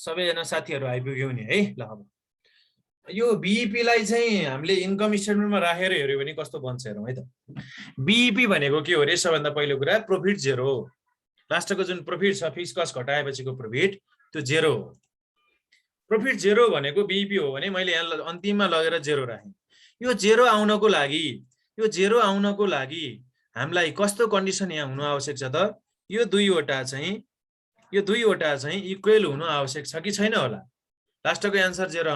सबैजना साथीहरू आइपुग्यौ नि है। ल अब यो बीईपी लाई चाहिँ हामीले इन्कम स्टेटमेन्टमा राखेर हेर्यो भने कस्तो बन्छ हेरौँ है त। बीईपी भनेको के हो रे? सबभन्दा पहिलो कुरा प्रोफिट जेरो हो। लास्टको जुन प्रोफिट छ फिक्स कस्ट घटाएपछिको प्रोफिट त्यो जेरो हो। प्रोफिट जेरो भनेको बीईपी हो भने मैले यहाँ अन्तिममा लगेर जेरो राखेँ। यो जेरो आउनको लागि हामीलाई कस्तो कन्डिसन यहाँ हुनु आवश्यक छ त? यो दुईवटा चाहिँ इक्वल हुनु आवश्यक छ कि छैन होला? लास्टको एन्सर जेरो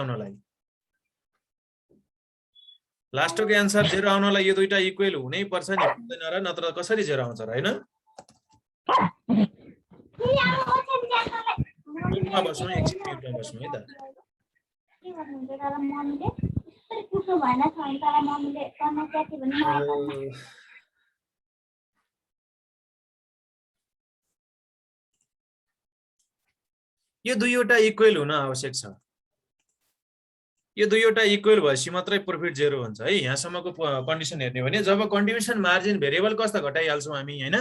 आउनलाई यो दुईटा इक्वल हुनै पर्छ नि, हुँदैन र? नत्र कसरी जेरो आउँछ र हैन? म्युटमा बस्नु, एकछिन म्युटमा बस्नु है त। यो दुईवटा इक्वल हुन आवश्यक छ। यो दुईवटा इक्वल भएपछि मात्रै प्रोफिट जेरो हुन्छ है। यहाँसम्मको कन्डिसन हेर्ने हो भने जब कन्ट्रिब्युसन मार्जिन भेरिएबल कस्ट घटाइहाल्छौँ हामी हैन,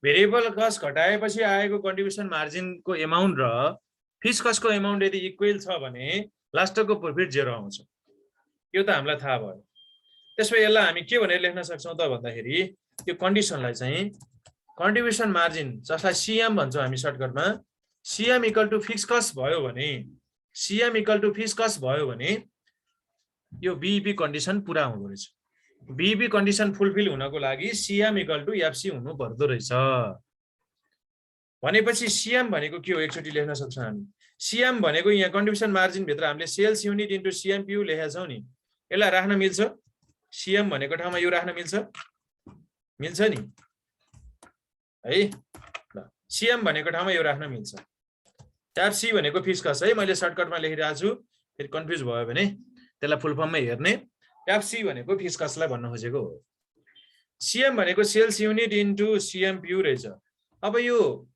भेरिएबल कस्ट घटाएपछि आएको कन्ट्रिब्युसन मार्जिनको एमाउन्ट र फिक्स कस्टको एमाउन्ट यदि इक्वल छ भने लास्टको प्रोफिट जेरो आउँछ। यो त हामीलाई थाहा भयो। त्यसपछि यसलाई हामी के भनेर लेख्न सक्छौँ त भन्दाखेरि यो कन्डिसनलाई चाहिँ कन्ट्रिब्युसन मार्जिन जसलाई सीएम भन्छौँ हामी सर्टकटमा, CM equal to fix cost भयो भने यो बीईपी कन्डिसन पुरा हुँदो रहेछ। बीईपी कन्डिसन फुलफिल हुनको लागि सीएम इक्वल टु एफसी हुनु पर्दो रहेछ। भनेपछि सीएम भनेको के हो एकचोटि लेख्न सक्छौँ हामी। सीएम भनेको यहाँ कन्ट्रिब्युसन मार्जिन भित्र हामीले सेल्स युनिट इन्टु सीएमपीयू लेखेका छौँ नि, यसलाई राख्न मिल्छ? सीएम भनेको ठाउँमा यो राख्न मिल्छ नि है। ल सीएम भनेको ठाउँमा यो राख्न मिल्छ। एफसी भनेको फिक्स कस्ट है, मैले सर्टकटमा लेखिरहेको छु, फेरि कन्फ्युज भयो भने त्यसलाई फुल फर्ममै हेर्ने। एफसी भनेको फिक्स कस्टलाई भन्न खोजेको हो। सीएम भनेको सेल्स युनिट इन्टु सीएमपीयू रहेछ। अब यो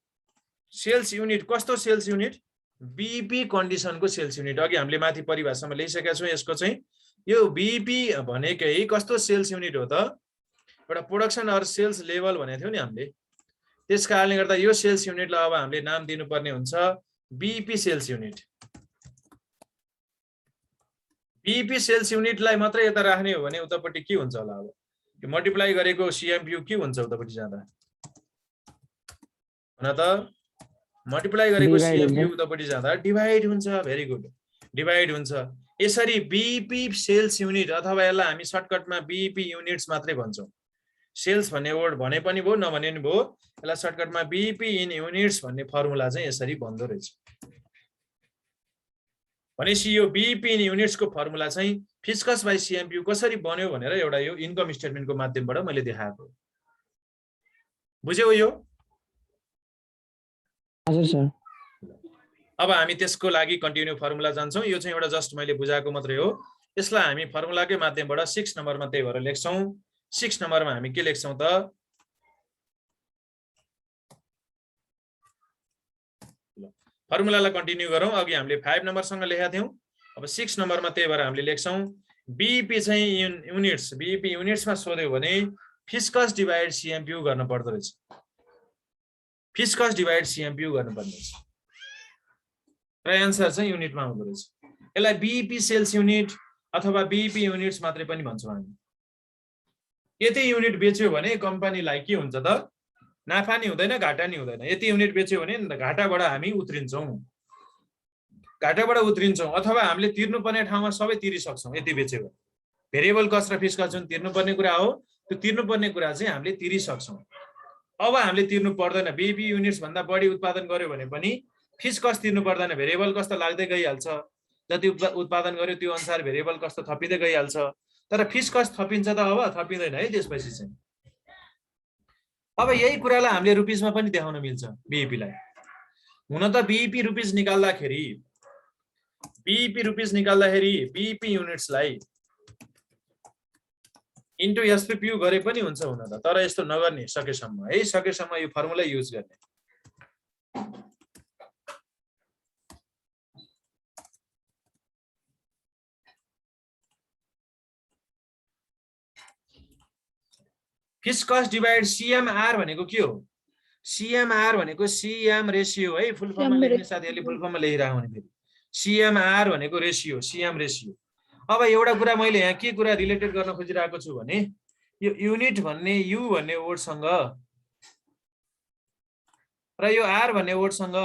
सेल्स युनिट कस्तो सेल्स युनिट? बीईपी कन्डिसनको सेल्स युनिट। अघि हामीले माथि परिभाषामा लेखिसकेका छौँ यसको चाहिँ। यो बीईपी भनेकै कस्तो सेल्स युनिट हो त? एउटा प्रोडक्सन अर सेल्स लेभल भनेको थियौँ नि हामीले। त्यस कारणले गर्दा यो सेल्स युनिटलाई अब हामीले नाम दिनुपर्ने हुन्छ BEP sales unit. BEP sales युनिटलाई मात्रै यता राख्ने हो भने उतापट्टि के हुन्छ होला? अब यो मल्टिप्लाई गरेको सीएमपीयू के हुन्छ उतापट्टि जाँदा? भन त, मल्टिप्लाई गरेको सीएमपीयू उतापट्टि जाँदा डिभाइड हुन्छ। भेरी गुड, डिभाइड हुन्छ। यसरी बीईपी सेल्स युनिट अथवा यसलाई हामी सर्टकटमा बीईपी युनिट्स मात्रै भन्छौँ। सेल्स भन्ने वर्ड भने पनि भयो नभने पनि भयो, यसलाई सर्टकटमा बीईपी इन युनिट्स भन्ने फर्मुला चाहिँ यसरी बन्दो रहेछ। भनेपछि यो बीईपी इन युनिट्सको फर्मुला चाहिँ फिक्स कस्ट बाइ सीएमपीयू कसरी बन्यो भनेर एउटा यो इन्कम स्टेटमेन्टको माध्यमबाट मैले देखाएको। बुझ्यौ यो? हजुर सर। अब हामी त्यसको लागि कन्टिन्यू फर्मुला जान्छौँ। यो चाहिँ एउटा जस्ट मैले बुझाएको मात्रै हो। यसलाई हामी फर्मुलाकै माध्यमबाट 6 नम्बरमा त्यही भएर लेख्छौँ। 6 नम्बरमा हामी के लेख्छौँ त? फर्मुलालाई कन्टिन्यू गरौँ। अघि हामीले 5 नम्बरसँग लेखेका थियौँ। अब 6 नम्बरमा त्यही भएर हामीले लेख्छौँ बीईपी चाहिँ युनिट्स। बीईपी युनिट्समा सोध्यो भने फिक्स कस्ट डिभाइड सीएमपीयू गर्नु पर्दो रहेछ। फिक्स कस्ट डिभाइड सीएमपीयू गर्नुपर्ने रहेछ र एन्सर चाहिँ युनिटमा आउँदो रहेछ। यसलाई बीईपी सेल्स युनिट अथवा बीईपी युनिट्स मात्रै पनि भन्छौँ हामी। यति युनिट बेच्यो भने कम्पनीलाई के हुन्छ त? नाफा नि हुँदैन, घाटा नि हुँदैन। यति युनिट बेच्यो भने घाटाबाट हामी उत्रिन्छौँ, अथवा हामीले तिर्नुपर्ने ठाउँमा सबै तिरिसक्छौँ यति बेच्यो भने। भेरिएबल कस्ट र फिक्स कस्ट जुन तिर्नुपर्ने कुरा हो त्यो तिर्नुपर्ने कुरा चाहिँ हामीले तिरिसक्छौँ। अब हामीले तिर्नु पर्दैन। बीईपी युनिट्स भन्दा बढी उत्पादन गर्यो भने पनि फिक्स कस्ट तिर्नु पर्दैन, भेरिएबल कस्ट त लाग्दै गइहाल्छ। जति उत्पादन गर्यो त्यो अनुसार भेरिएबल कस्ट त थपिँदै गइहाल्छ। तर फिक्स कस्ट थपिन्छ त? अब थपिँदैन है त्यसपछि चाहिँ। अब यही कुरालाई हामीले रुपिसमा पनि देखाउन मिल्छ बीईपीलाई। हुन त बीईपी रुपिस निकाल्दाखेरि बीईपी युनिट्सलाई इन्टु एसपीपीयू गरे पनि हुन्छ हुन त। तर यस्तो नगर्ने सकेसम्म है, सकेसम्म यो फर्मुला युज गर्ने। फिक्स कस्ट डिभाइड सीएमआर भनेको के हो? CMR भनेको CM रेसियो है, फुल फर्ममा लेख्ने साथीहरूले फुल फर्ममा लेखिराख्नु भने फेरि CMR भनेको रेसियो, CM रेसियो। अब एउटा कुरा मैले यहाँ के कुरा रिलेटेड गर्न खोजिरहेको छु भने यो युनिट भन्ने यु भन्ने वर्डसँग र यो आर भन्ने वर्डसँग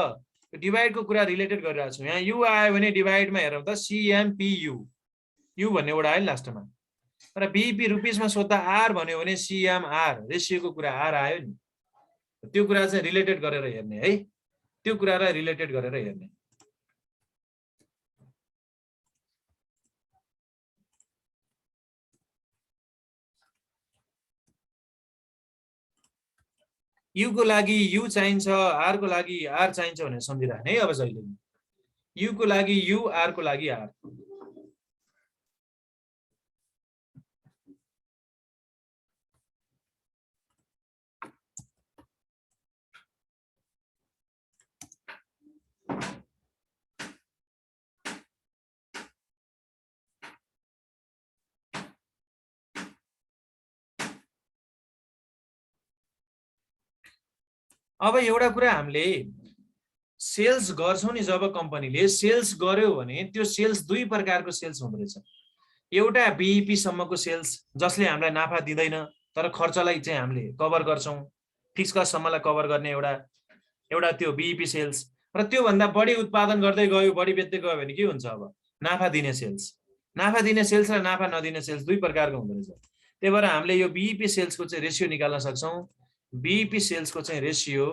डिभाइडको कुरा रिलेटेड गरिरहेको छु। यहाँ यु आयो भने डिभाइडमा हेरौँ त CMPU, यु भन्ने वर्ड आयो नि लास्टमा, र बीपी रुपिसमा सोध्दा आर भन्यो भने CMR रेसियोको कुरा आर आयो नि। त्यो कुरा चाहिँ रिलेटेड गरेर हेर्ने है, त्यो कुरालाई रिलेटेड गरेर हेर्ने। यु को लागि यु चाहिन्छ, आर को लागि आर चाहिन्छ भनेर सम्झिराख्ने है। अब जहिले यु को लागि यु, आर को लागि आर। अब एउटा कुरा हामीले सेल्स गर्छौं नि, जब कम्पनीले सेल्स गर्यो भने त्यो सेल्स दुई प्रकारको सेल्स हुँदो रहेछ। एउटा बीईपी सम्मको सेल्स जसले हामीलाई नाफा दिँदैन तर खर्चलाई चाहिँ हामीले कभर गर्छौं, फिक्स कस्ट सम्मलाई कभर गर्ने एउटा त्यो बीईपी सेल्स। र त्यो भन्दा बढी उत्पादन गर्दै गयो, बढी बेच्दै गयो भने के हुन्छ? अब नाफा दिने सेल्स। नाफा दिने सेल्स र नाफा नदिने सेल्स दुई प्रकारको हुँदो रहेछ। त्यही भएर हामीले यो बीईपी सेल्सको चाहिँ रेसियो निकाल्न सक्छौं। बीईपी सेल्सको चाहिँ रेसियो,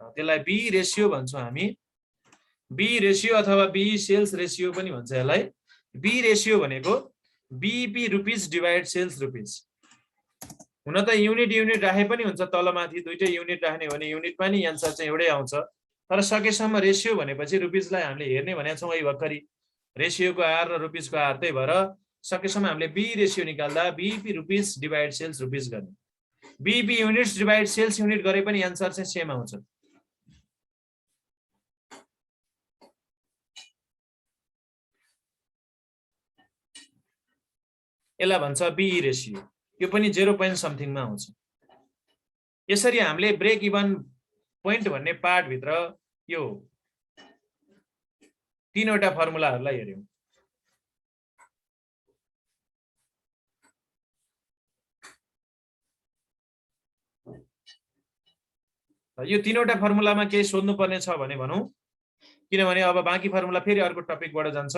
त्यसलाई बी रेसियो भन्छौं हामी। बी रेसियो अथवा बी सेल्स रेसियो पनि भन्छ यसलाई। बी रेसियो भनेको BEP rupees divide sales rupees. हुन त युनिट राखे पनि हुन्छ, तलमाथि दुईटै युनिट राख्ने भने युनिटमा नि एन्सर चाहिँ एउटै आउँछ। तर सकेसम्म रेसियो भनेपछि रुपिसलाई हामीले हेर्ने भनेका छौँ। अहिले भर्खरै रेसियोको आर र रुपिसको आर, त्यही भएर सकेसम्म हामीले बी रेसियो निकाल्दा BEP rupees divide sales rupees गर्ने। BEP units divide sales unit गरे पनि एन्सर चाहिँ सेम आउँछ। यसलाई भन्छ बीई रेसियो। यो पनि 0 समथिङमा आउँछ। यसरी हामीले ब्रेक इभन पोइन्ट भन्ने पार्ट भित्र यो तीनवटा फर्मुलाहरूलाई हेर्यौं। यो तीनवटा फर्मुलामा केही सोध्नु पर्ने छ भने भनौं, किनभने अब बाँकी फर्मुला फेरि अर्को टपिकबाट जान्छ।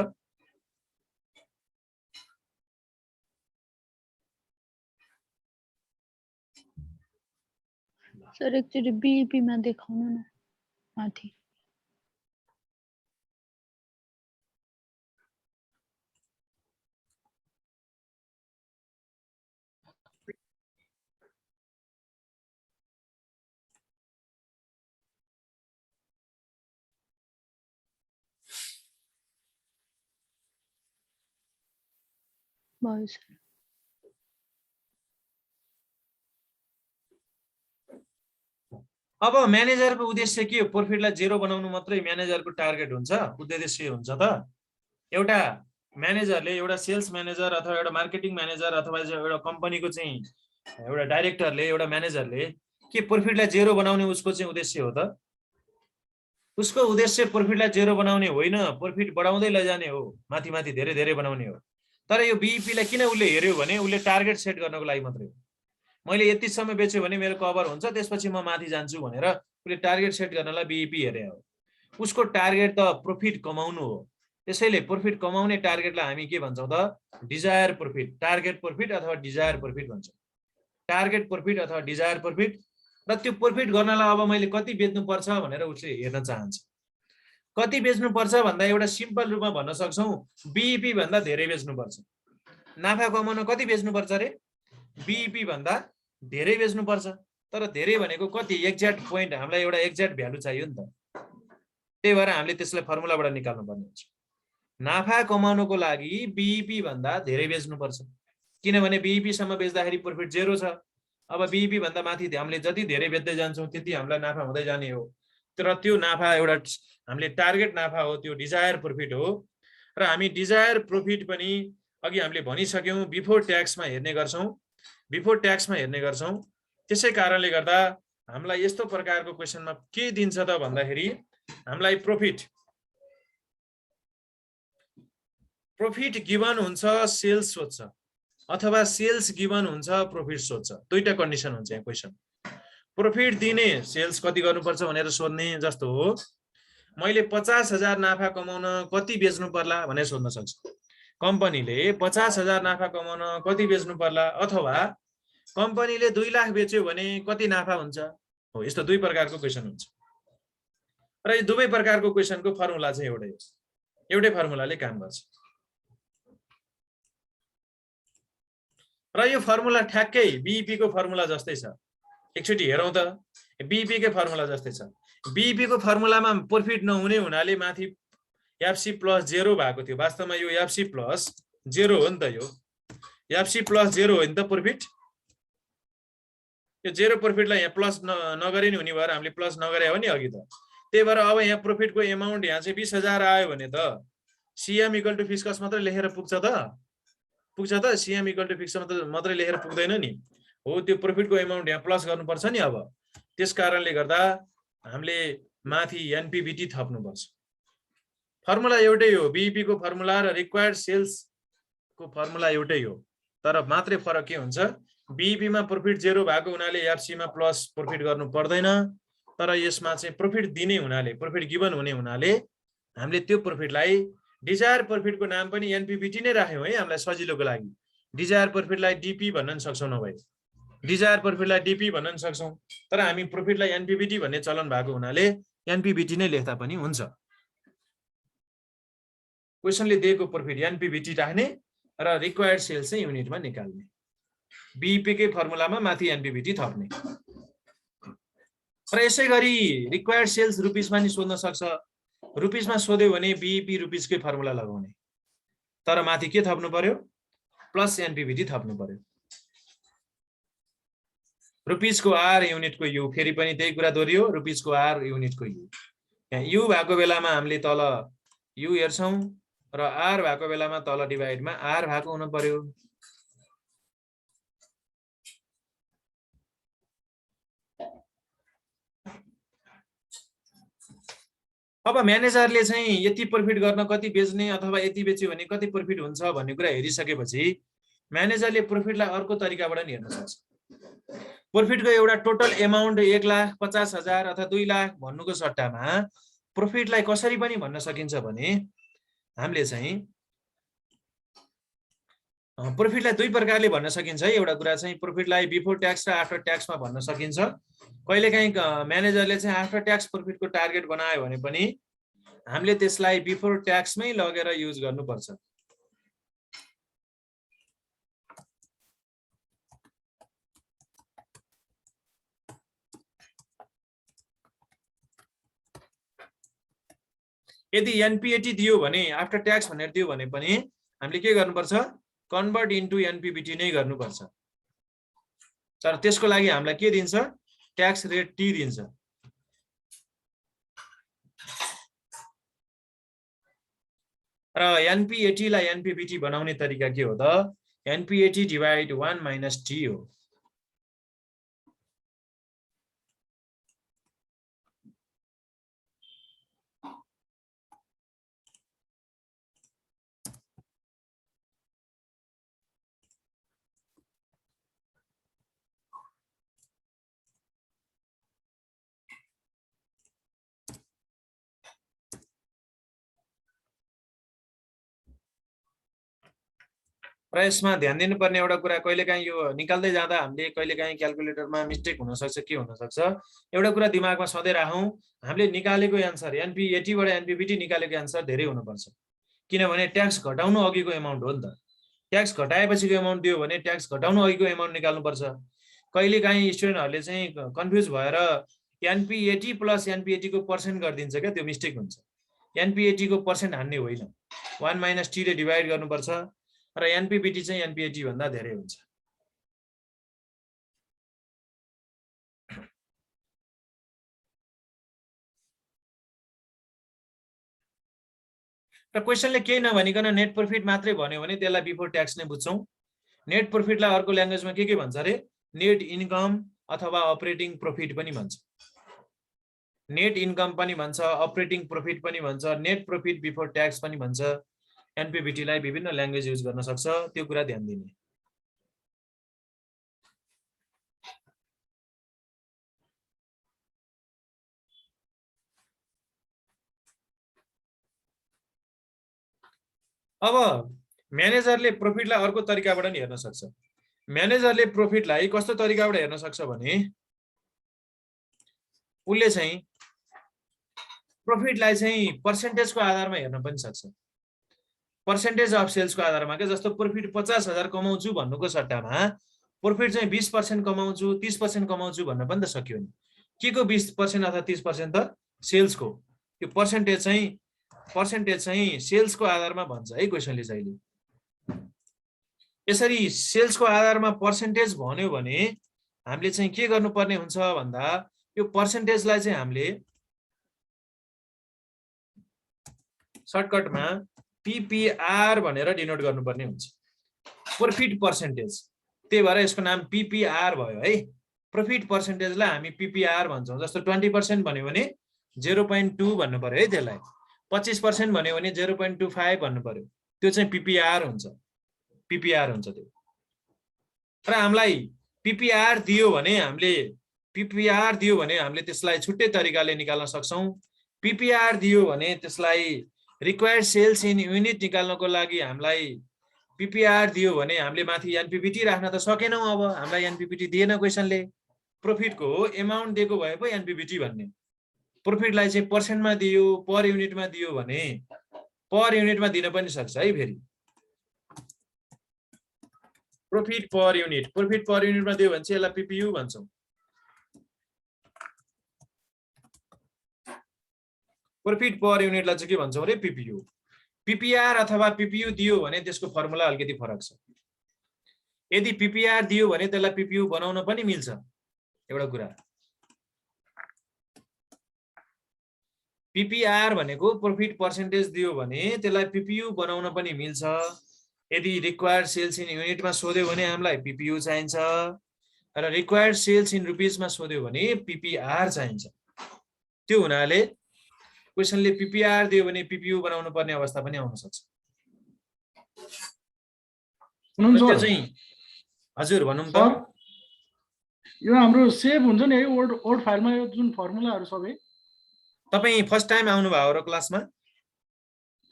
सर एकचोटि बीईपी मा देखाउनु न माथि। भयो सर। अब म्यानेजरको उद्देश्य के हो? प्रॉफिटलाई 0 बनाउनु मात्रै म्यानेजरको टार्गेट हुन्छ, उद्देश्य हुन्छ त? एउटा म्यानेजरले, एउटा सेल्स म्यानेजर अथवा एउटा मार्केटिङ म्यानेजर अथवा एउटा कम्पनीको चाहिँ एउटा डाइरेक्टरले, एउटा म्यानेजरले के प्रॉफिटलाई 0 बनाउने उसको चाहिँ उद्देश्य हो त? उसको उद्देश्य प्रॉफिटलाई 0 बनाउने होइन, प्रॉफिट बढाउँदै लैजाने हो, माथि माथि धेरै धेरै बनाउने हो। तर यो बीईपीलाई किन उसले हेर्यो भने उसले टार्गेट सेट गर्नको लागि मात्रै हो। मैले यति समय बेच्यो भने मेरो कभर हुन्छ, त्यसपछि म माथि जान्छु भनेर उसले टार्गेट सेट गर्नलाई बीईपी हेरे हो। उसको टार्गेट त प्रॉफिट कमाउनु हो। त्यसैले प्रॉफिट कमाउने टार्गेटलाई हामी के भन्छौं त? डिजायर प्रॉफिट, टार्गेट प्रॉफिट अथवा डिजायर प्रॉफिट भन्छौं। टार्गेट प्रॉफिट अथवा डिजायर प्रॉफिट। र त्यो प्रॉफिट गर्नलाई अब मैले कति बेच्नु पर्छ भनेर उसले हेर्न चाहन्छ। कति बेच्नु पर्छ भन्दा एउटा सिम्पल रूपमा भन्न सक्छौं, बीईपी भन्दा धेरै बेच्नु पर्छ। नाफा कमाउन कति बेच्नु पर्छ रे? बीईपी भन्दा धेरै बेच्नु पर्छ। तर धेरै भनेको कति? एक्ज्याक्ट पोइन्ट, हामीलाई एउटा एक्ज्याक्ट भ्यालु चाहियो नि त। त्यही भएर हामीले त्यसलाई फर्मुलाबाट निकाल्नु पर्ने हुन्छ। नाफा कमाउनको लागि बीईपी भन्दा धेरै बेच्नु पर्छ, किनभने बीईपी सम्म बेच्दाखेरि प्रॉफिट 0 छ। अब बीईपी भन्दा माथि हामीले जति धेरै बेच्दै जान्छौं त्यति हामीलाई नाफा हुँदै जाने हो। तर त्यो नाफा एउटा हामीले टार्गेट नाफा हो, त्यो डिजायर प्रॉफिट हो। र हामी डिजायर प्रॉफिट पनि अघि हामीले भनिसक्यौं, बिफोर ट्याक्समा हेर्ने गर्छौं, बिफोर ट्याक्समा हेर्ने गर्छौं। त्यसै कारणले गर्दा हामीलाई यस्तो प्रकारको क्वेशनमा के दिन्छ त भन्दाखेरि हामीलाई प्रॉफिट गिवन हुन्छ सेल्स सोध्छ अथवा सेल्स गिवन हुन्छ प्रॉफिट सोध्छ दुईटा कन्डिसन हुन्छ यहाँ क्वेशन प्रॉफिट दिने सेल्स कति गर्नुपर्छ भनेर सोध्ने जस्तो हो मैले 50,000 नाफा कमाउन कति बेच्नु पर्ला भनेर सोध्न सक्छु कम्पनीले 50,000 नाफा कमाउन कति बेच्नु पर्ला अथवा कम्पनीले 2 लाख बेच्यो भने कति नाफा हुन्छ हो यस्तो दुई प्रकारको क्वेशन हुन्छ र यो दुवै प्रकारको क्वेशनको फर्मुला चाहिँ एउटै फर्मुलाले काम गर्छ र यो फर्मुला ठ्याक्कै बीईपी को फर्मुला जस्तै छ एकचोटी हेरौं त बीईपी को फर्मुला जस्तै छ बीईपी को फर्मुलामा प्रॉफिट नहुने हुनाले माथि एफसी प्लस 0 भएको थियो वास्तवमा यो एफसी प्लस 0 हो नि त यो एफसी प्लस 0 हो नि त प्रॉफिट यो 0 प्रॉफिटलाई यहाँ प्लस नगरे नि हुने भएर हामीले प्लस नगरे हो नि अघि त त्यही भएर अब यहाँ प्रॉफिटको अमाउन्ट यहाँ चाहिँ 20,000 आयो भने त CM equal to fix cost मात्रै लेखेर पुग्छ त सीएम इक्वल टु फिक्स मात्रै लेखेर पुग्दैन नि हो त्यो प्रॉफिटको अमाउन्ट यहाँ प्लस गर्नुपर्छ नि अब त्यस कारणले गर्दा हामीले माथि एनपीबीटी थप्नुपर्छ फर्मुला एउटै हो बीईपी को फर्मुला र रिक्वायर्ड सेल्स को फर्मुला एउटै हो तर मात्रै फरक के हुन्छ बीईपी मा प्रॉफिट 0 भएको हुनाले एफसी मा प्लस प्रॉफिट गर्नु पर्दैन तर यसमा चाहिँ प्रॉफिट दिने हुनाले प्रॉफिट गिवन हुने हुनाले हामीले त्यो प्रॉफिटलाई डिजायर प्रॉफिटको नाम पनि एनपीबीटी नै राख्यौं है हामीलाई सजिलोको लागि डिजायर प्रॉफिटलाई डीपी भन्न सक्छौं नभए डिजायर प्रॉफिटलाई डीपी भन्न सक्छौं तर हामी प्रॉफिटलाई एनपीबीटी भन्ने चलन भएको हुनाले एनपीबीटी नै लेख्दा पनि हुन्छ क्वेशनले दिएको प्रॉफिट एनपीबीटी राख्ने र रिक्वायर्ड सेल्स चाहिँ युनिटमा निकाल्ने बीईपी कै फर्मुलामा माथि एनपीबीटी थप्ने र यसैगरी रिक्वायर्ड सेल्स रुपीसमा नि सोध्न सक्छ रुपीसमा सोध्यो भने बीईपी रुपीसकै फर्मुला लगाउने तर माथि के थप्नु पर्यो प्लस एनपीबीटी थप्नु पर्यो रुपीसको आर युनिटको यु फेरि पनि त्यही कुरा दोहोरियो रुपीसको आर युनिटको यु यहाँ यु भएको बेलामा हामीले तल यु हेर्छौं र आर भएको बेलामा तल डिभाइडमा आर भएको हुन पर्यो अब म्यानेजरले चाहिँ यति प्रॉफिट गर्न कति बेच्ने अथवा यति बेच्यो भने कति प्रॉफिट हुन्छ भन्ने कुरा हेरिसकेपछि म्यानेजरले प्रॉफिटलाई अर्को तरिकाबाट नि हेर्न सक्छ प्रॉफिटको एउटा टोटल अमाउन्ट 1,50,000 अथवा 2 लाख भन्नुको सट्टामा प्रॉफिटलाई कसरी पनि भन्न सकिन्छ भने हामीले चाहिँ प्रॉफिटलाई दुई प्रकारले भन्न सकिन्छ है एउटा कुरा चाहिँ प्रॉफिटलाई बिफोर ट्याक्स र आफ्टर ट्याक्समा भन्न सकिन्छ कहिलेकाहीँ म्यानेजरले चाहिँ आफ्टर ट्याक्स प्रॉफिटको टार्गेट बनायो भने पनि हामीले त्यसलाई बिफोर ट्याक्समै लगेर युज गर्नुपर्छ यदि एनपीएटी दियो भने आफ्टर ट्याक्स भनेर दियो भने पनि हामीले के गर्नुपर्छ कन्भर्ट इन्टु एनपीबीटी नै गर्नुपर्छ तर त्यसको लागि हामीलाई के दिन्छ ट्याक्स रेट टी दिन्छ र एनपीएटी लाई एनपीबीटी बनाउने तरिका के हो त एनपीएटी डिवाइड 1 माइनस टी हो र यसमा ध्यान दिनुपर्ने एउटा कुरा कहिलेकाहीँ यो निकाल्दै जाँदा हामीले कहिलेकाहीँ क्याल्कुलेटरमा मिस्टेक हुन सक्छ के हुन सक्छ एउटा कुरा दिमागमा सधैँ राखौं हामीले निकालेको आन्सर एनपीएटी बाट एनपीबीटी निकालेको आन्सर धेरै हुनुपर्छ किनभने ट्याक्स घटाउनु अघिको अमाउन्ट हो नि त ट्याक्स घटाएपछिको अमाउन्ट दियो भने ट्याक्स घटाउनु अघिको अमाउन्ट निकाल्नुपर्छ कहिलेकाहीँ स्टुडेन्टहरुले चाहिँ कन्फ्युज भएर एनपीएटी प्लस एनपीएटी को पर्सेन्ट गर्दिन्छ क्या त्यो मिस्टेक हुन्छ एनपीएटी को पर्सेन्ट हान्ने होइन 1 माइनस टी ले डिवाइड गर्नुपर्छ र एनपीबीटी चाहिँ एनपीएटी भन्दा धेरै हुन्छ र क्वेशनले केही नभनिकन नेट प्रॉफिट मात्रै भन्यो भने त्यसलाई बिफोर ट्याक्स नै बुझ्छौं नेट प्रॉफिटलाई अर्को ल्याङ्ग्वेजमा के भन्छ रे नेट इन्कम अथवा अपरेटिङ प्रॉफिट पनि भन्छ। नेट इन्कम पनि भन्छ, अपरेटिङ प्रॉफिट पनि भन्छ, नेट प्रॉफिट बिफोर ट्याक्स पनि भन्छ। एनपीबीटी लाई विभिन्न ल्याङ्ग्वेज युज गर्न सक्छ, त्यो कुरा ध्यान दिने। अब म्यानेजरले प्रॉफिटलाई अर्को तरिकाबाट नि हेर्न सक्छ। म्यानेजरले प्रॉफिटलाई कस्तो तरिकाबाट हेर्न सक्छ भने उले चाहिँ प्रॉफिटलाई चाहिँ पर्सेन्टेजको आधारमा हेर्न पनि सक्छ। पर्सेन्टेज अफ सेल्सको आधारमा के, जस्तो प्रॉफिट 50,000 कमाउँछु भन्नुको सट्टामा प्रॉफिट चाहिँ 20% कमाउँछु, 30% कमाउँछु भन्न पनि त सकियो नि। के को 20% अथवा 30% त सेल्सको। त्यो पर्सेन्टेज चाहिँ सेल्सको आधारमा भन्छ है क्वेशनले चाहिँ। यसरी सेल्सको आधारमा पर्सेन्टेज भन्यो भने हामीले चाहिँ के गर्नुपर्ने हुन्छ भन्दा यो पर्सेन्टेजलाई चाहिँ हामीले सर्टकटमा पीपीआर भनेर डिनोट गर्नुपर्ने हुन्छ, प्रॉफिट पर्सेन्टेज। त्यही भएर यसको नाम पीपीआर भयो है। प्रॉफिट पर्सेन्टेजलाई हामी पीपीआर भन्छौँ। जस्तो 20% भन्यो भने 0.2 भन्नु पर्यो है, त्यसलाई 25% भन्यो भने 0.25 भन्नु पर्यो। त्यो चाहिँ पीपीआर हुन्छ, पीपीआर हुन्छ त्यो। र हामीलाई पीपीआर दियो भने हामीले त्यसलाई छुट्टै तरिकाले निकाल्न सक्छौं। पीपीआर दियो भने त्यसलाई रिक्वायर्ड सेल्स इन युनिट निकाल्नको लागि हामीलाई पीपीआर दियो भने हामीले माथि एनपीबीटी राख्न त सकेनौं। अब हामीलाई एनपीबीटी दिएन क्वेशनले। प्रॉफिटको एमाउन्ट दिएको भए पो एनपीबीटी भन्ने। प्रॉफिटलाई चाहिँ पर्सेन्टमा दियो, पर युनिटमा दियो भने पर युनिटमा दिन पनि सक्छ है। फेरि प्रॉफिट पर युनिटमा दियो भने चाहिँ यसलाई पीपीयू भन्छौं। प्रॉफिट पर युनिटलाई चाहिँ के भन्छौं रे, पीपीयू। पीपीआर अथवा पीपीयू दियो भने त्यसको फर्मुला अलिकति फरक छ। यदि पीपीआर दियो भने त्यसलाई पीपीयू बनाउन पनि मिल्छ। एउटा कुरा, पीपीआर भनेको प्रॉफिट पर्सेन्टेज दियो भने त्यसलाई पीपीयू बनाउन पनि मिल्छ। यदि रिक्वायर्ड सेल्स इन युनिटमा सोध्यो भने हामीलाई पीपीयू चाहिन्छ, र रिक्वायर्ड सेल्स इन रुपीजमा सोध्यो भने पीपीआर चाहिन्छ। त्यो हुनाले क्वेशनले पीपीआर दियो भने पीपीयू बनाउनु पर्ने अवस्था पनि आउन सक्छ। त्यो चाहिँ हजुर भनौं त। यो हाम्रो सेभ हुन्छ नि है वर्ड फाइलमा, यो जुन फर्मुलाहरु सबै। तपाई फर्स्ट टाइम आउनु भयो र क्लासमा?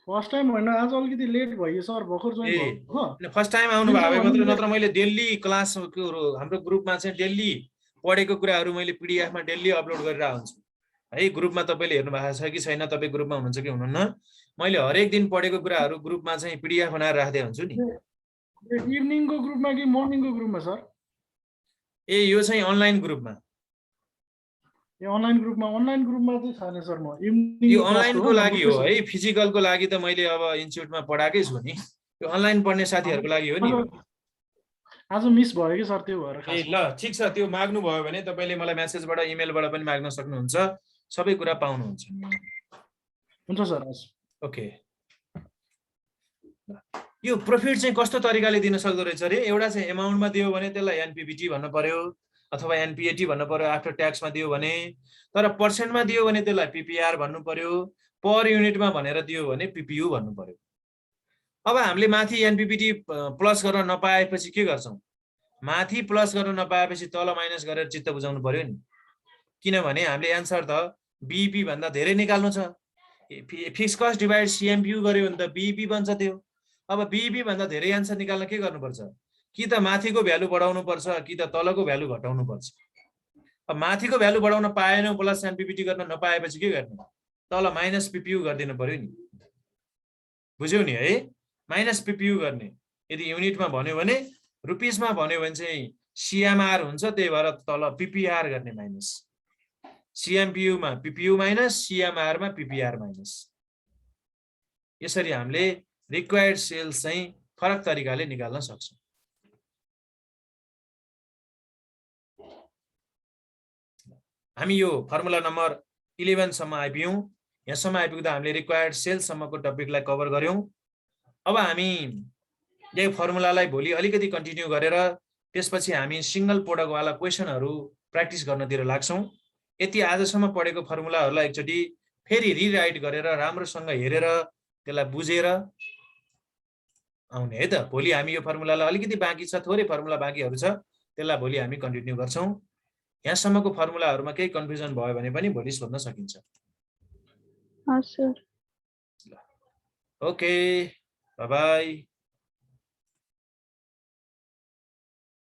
फर्स्ट टाइम हैन, आज अलिकति लेट भयो सर, भर्खर जोइन भयो हो। फर्स्ट टाइम आउनु भयो मात्र, नत्र मैले डेली क्लासको हाम्रो ग्रुपमा चाहिँ डेली पढेको कुराहरु मैले पीडीएफमा डेली अपलोड गरिरा हुन्छु है। ग्रुपमा तपाईले हेर्नु भएको छ कि छैन, तपाई ग्रुपमा हुनुहुन्छ कि हुनुहुन्न? मैले हरेक दिन पढेको कुराहरु ग्रुपमा चाहिँ पीडीएफ बनाएर राख्दै हुन्छु नि। इभिनिङको ग्रुपमा कि मर्निङको ग्रुपमा सर? यो चाहिँ अनलाइन ग्रुपमा। अनलाइन ग्रुपमा चाहिँ छैन सर। म इभिनिङ यो अनलाइनको लागि हो है, फिजिकलको लागि त मैले अब इन्स्टिट्युटमा पढाकै छु नि। यो अनलाइन पढ्ने साथीहरुको लागि हो नि। आज मिस भयो कि सर, त्यो भएर। ल ठीक छ, त्यो माग्नु भयो भने तपाईले मलाई मेसेजबाट इमेलबाट पनि माग्न सक्नुहुन्छ, सबै कुरा पाउनुहुन्छ। हुन्छ सर। ओके, यो प्रॉफिट चाहिँ कस्तो तरिकाले दिन सक्दो रहेछ रे? एउटा चाहिँ एमाउन्टमा दियो भने त्यसलाई एनपीबीटी भन्नु पर्यो अथवा एनपीएटी भन्नु पर्यो आफ्टर ट्याक्समा दियो भने। तर पर्सेन्टमा दियो भने त्यसलाई पीपीआर भन्नु पर्यो, पर युनिटमा भनेर दियो भने पीपीयू भन्नु पर्यो। अब हामीले माथि एनपीबीटी प्लस गर्न नपाएपछि के गर्छौं? माथि प्लस गर्न नपाएपछि तल माइनस गरेर चित्त बुझाउनु पर्यो नि। किनभने हामीले एन्सर त बीईपी भन्दा धेरै निकाल्नु छ। फिक्स कस्ट डिभाइड सीएमपीयू गर्यो भने त बीईपी बन्छ त्यो। अब बीईपी भन्दा धेरै एन्सर निकाल्न के गर्नुपर्छ? कि त माथिको भ्यालु बढाउनु पर्छ कि त तलको भ्यालु घटाउनु पर्छ। अब माथिको भ्यालु बढाउन पाएनौ प्लस एनपीबीटी गर्न नपाएपछि के गर्ने? तल माइनस पीपीयू गरिदिनु पर्यो नि। बुझ्यौ नि है? माइनस पीपीयू गर्ने। यदि युनिटमा भन्यो भने, रुपीसमा भन्यो भने चाहिँ सीएमआर हुन्छ, त्यही भएर तल पीपीआर गर्ने माइनस। सीएमपीयू मा पीपीयू माइनस, सीएमआर मा पीपीआर माइनस। यसरी हामीले रिक्वायर्ड सेल्स चाहिँ फरक तरिकाले निकाल्न सक्छौं। हामी यो फर्मुला नम्बर 11 सम्म आइपुग्यौं। यहाँसम्म आइपुग्दा हामीले रिक्वायर्ड सेल्स सम्मको टपिकलाई कभर गर्यौं। अब हामी यही फर्मुलालाई भोलि अलिकति कन्टिन्यू गरेर त्यसपछि हामी सिंगल प्रोडक्ट वाला क्वेशनहरु प्र्याक्टिस गर्नतिर लाग्छौँ। यति आजसम्म पढेको फर्मुलाहरूलाई एकचोटि फेरि रिराइट गरेर राम्रोसँग हेरेर त्यसलाई बुझेर आउने है त। भोलि हामी यो फर्मुलालाई अलिकति बाँकी छ, थोरै फर्मुला बाँकीहरू छ, त्यसलाई भोलि हामी कन्टिन्यू गर्छौँ। यहाँसम्मको फर्मुलाहरूमा केही कन्फ्युजन भयो भने पनि भोलि सोध्न सकिन्छ। हजुर। Okay, by by.